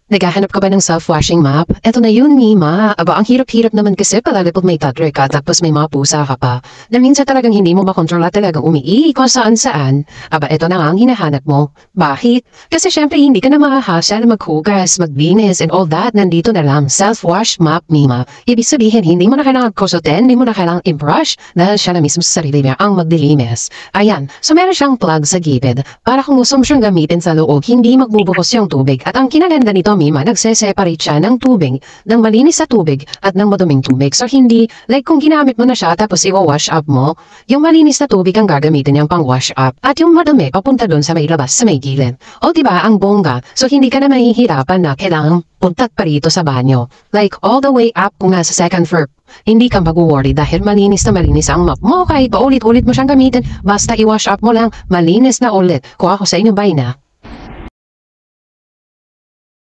Naghahanap ka ba ng self-washing mop? Eto na yun, Mima. Aba, ang hirap-hirap naman kasi palalo pag may toddler ka tapos may mga pusa ka pa. Na minsan talagang hindi mo makontrola talagang umiihi kung saan-saan. Aba, eto na nga ang hinahanap mo. Bakit? Kasi syempre hindi ka na makahasal, maghugas, maglinis, and all that. Nandito na lang, self-wash mop, Mima. Ibig sabihin, hindi mo na kailangan kusutin, hindi mo na kailangan i-brush dahil siya na mismo sa sarili niya ang maglilinis. Ayan, so meron siyang plug sa gilid para kung gusto mo siyang gamitin sa loob, hindi magbubuhos yung tubig. At ang kinaganda nito, Mima, nagse-separate siya ng tubig, ng malinis na tubig at ng maduming tubig. So hindi, like kung ginamit mo na siya tapos i-wash up mo, yung malinis na tubig ang gagamitin niyang pang wash up. At yung madumi papunta dun sa may labas, sa may gilid. O diba, ang bongga. So hindi ka na mahihirapan na kailangan puntat pa rito sa banyo. Like all the way up kung nasa second floor. Hindi ka mag-worry dahil malinis na malinis ang mop mo. Kahit paulit-ulit mo siyang gamitin, basta i-wash up mo lang, malinis na ulit. Kung ako sa inyo, bye na.